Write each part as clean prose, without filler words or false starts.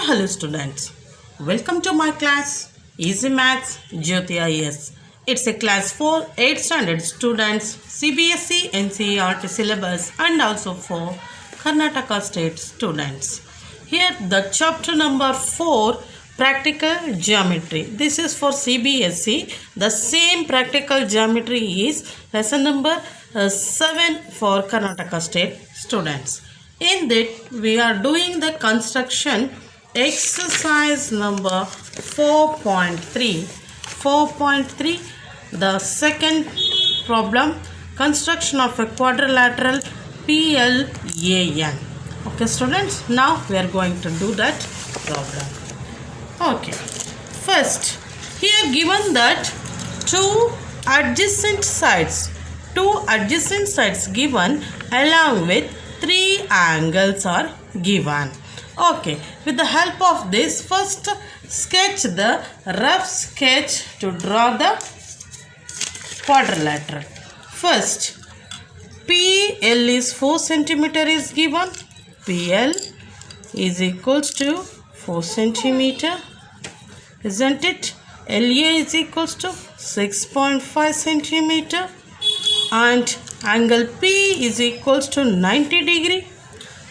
Hello students. Welcome to my class Easy Maths Jyoti IS. It's a class for 8th standard students, CBSE NCERT syllabus and also for Karnataka state students. Here the chapter number 4 practical geometry. This is for CBSE. The same practical geometry is lesson number 7 for Karnataka state students. In that we are doing the construction exercise number 4.3. 4.3, the second problem, construction of a quadrilateral PLAN. Okay students, now we are going to do that problem. Okay, first here given that two adjacent sides given along with three angles are given. Okay, with the help of this, first sketch the rough sketch to draw the quadrilateral. First, PL is 4 centimeter is given. PL is equals to 4 centimeter, isn't it? LA is equals to 6.5 centimeter and angle P is equals to 90 degree.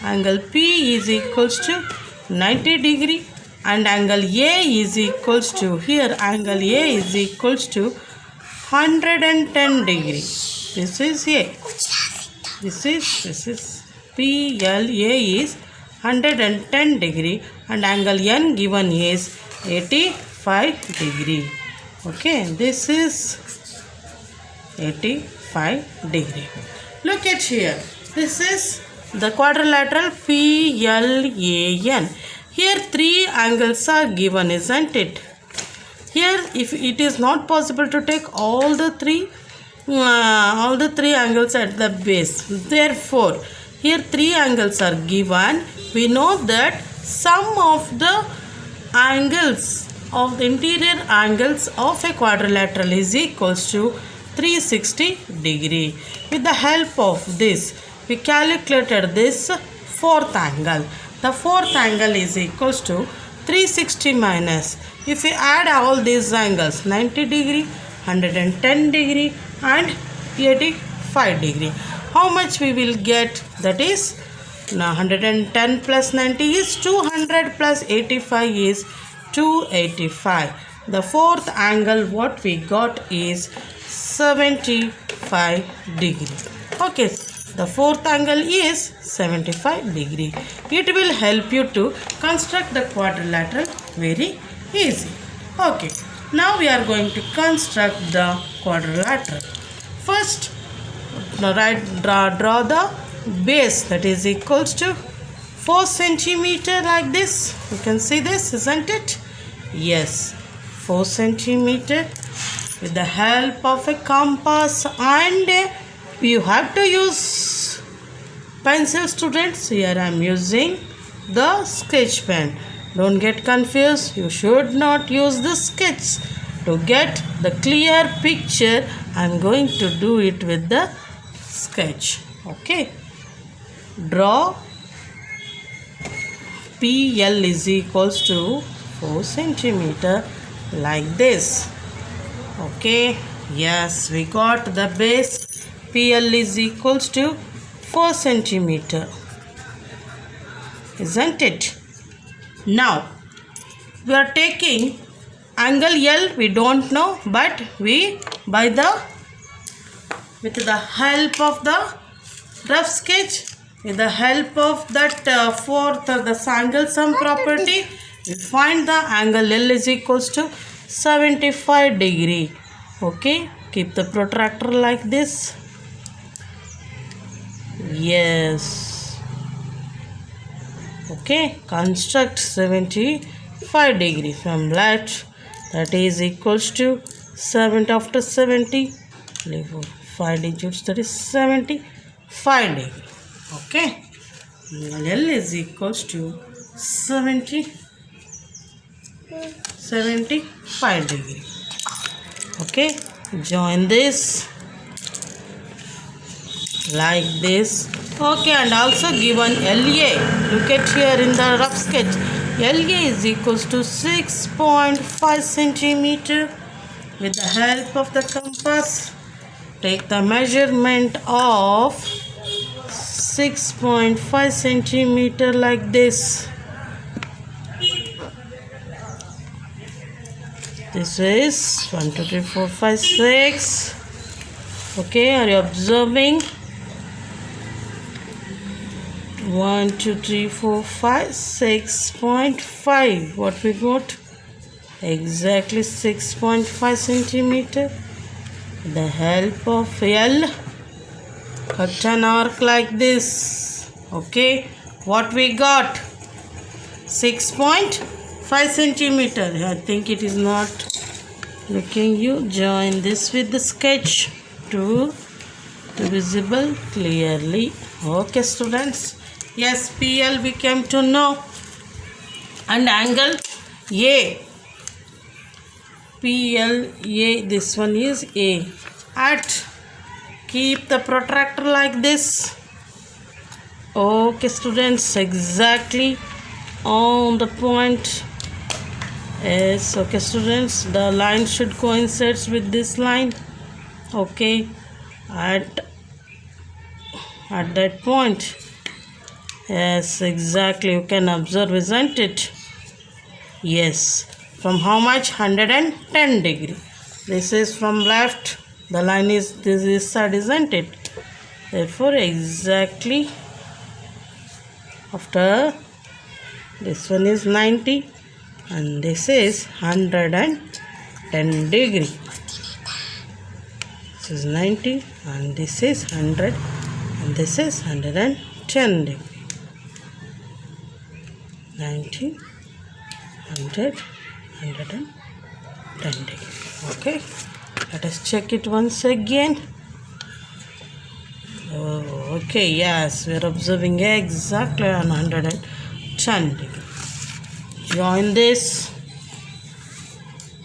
Angle P is equals to 90 degree and angle A is equals to, here angle A is equals to 110 degree. This is A. This is PLA is 110 degree and angle N given is 85 degree. Okay, this is 85 degree. Look at here. This is the quadrilateral PLAN. Here three angles are given, isn't it? Here if it is not possible to take all the three angles at the base, therefore here three angles are given. We know that sum of the angles of the interior angles of a quadrilateral is equals to 360 degree. With the help of this, we calculated this fourth angle. The fourth angle is equals to 360 minus, if we add all these angles, 90 degree, 110 degree and 85 degree. How much we will get? That is, now 110 plus 90 is 200 plus 85 is 285. The fourth angle what we got is 75 degree. Okay, the fourth angle is 75 degree. It will help you to construct the quadrilateral very easy. Okay, now we are going to construct the quadrilateral. First, draw the base, that is equals to 4 centimeter like this. You can see this, isn't it? Yes, 4 centimeter. With the help of a compass and you have to use pencil students. Here I am using the sketch pen. Don't get confused. You should not use the sketch. To get the clear picture, I am going to do it with the sketch. Okay. Draw PL is equals to 4 centimeter like this. Okay, yes, we got the base. PL is equals to 4 centimeter, isn't it? Now we are taking angle L, we don't know, but we with the help of the rough sketch, with the help of that the angle sum property, we find the angle L is equals to 75 degree. Okay, keep the protractor like this. Yes. Okay, construct 75 degree from left, that is equals to 70 after 70, 5 digits, that is 75 degree. Okay, L is equals to 75 degree. Okay, join this like this. Okay, and also given LA. Look at here in the rough sketch. LA is equals to 6.5 centimeter. With the help of the compass, take the measurement of 6.5 centimeter like this. This is 1, 2, 3, 4, 5, 6. Okay, are you observing? 1, 2, 3, 4, 5, 6.5. What we got? Exactly 6.5 centimeter. With the help of L, cut an arc like this. Okay, what we got? 6.5 centimeter. I think it is not looking you. Join this with the sketch to visible clearly. Okay, students. Yes, PL we came to know. And angle A. PLA, this one is A. Keep the protractor like this. Okay, students, exactly on the point. Yes, okay, students, the line should coincide with this line. Okay, at that point. Yes, exactly, you can observe, isn't it? Yes. From how much? 110 degree. This is from left. The line is this side, isn't it? Therefore, exactly after this one is 90 and this is 110 degree. This is 90 and this is 100 and this is 110 degree. 90, 100, 110 degree. Okay, let us check it once again. Okay, yes, we are observing exactly on 110 degree. Join this.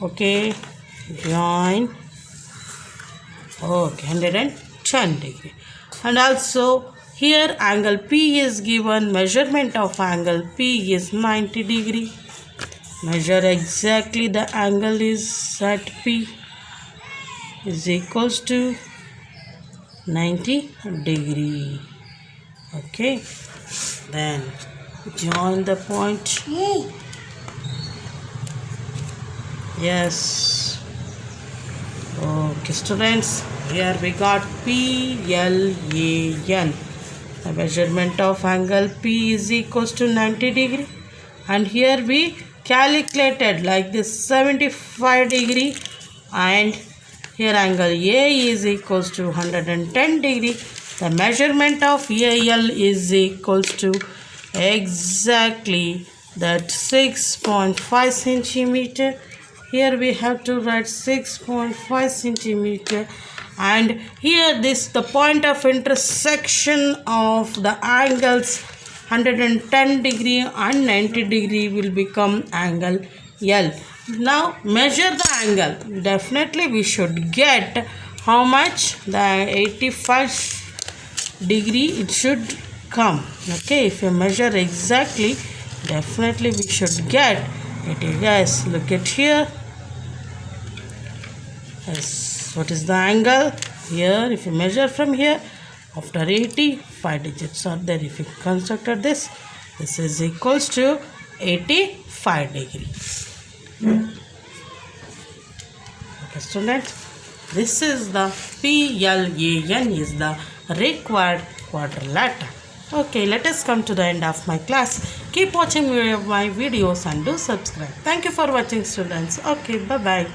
Okay, join. Okay, 110 degree. And also here angle P is given. Measurement of angle P is 90 degree. Measure exactly the angle is at P is equals to 90 degree. Okay, then join the point. Yes. Okay, students, here we got PLAN. The measurement of angle P is equals to 90 degree. And here we calculated like this 75 degree. And here angle A is equals to 110 degree. The measurement of AL is equals to exactly that 6.5 centimeter. Here we have to write 6.5 centimeter. And here this the point of intersection of the angles 110 degree and 90 degree will become angle L. Now measure the angle. Definitely we should get how much? The 85 degree it should come. Okay, if you measure exactly, definitely we should get it. Yes, look at here. Yes, what is the angle? Here, if you measure from here, after 80, 5 digits are there. If you constructed this is equals to 85 degree. Okay, students, this is the PLAN is the required quadrilateral. Okay, let us come to the end of my class. Keep watching my videos and do subscribe. Thank you for watching, students. Okay, bye-bye.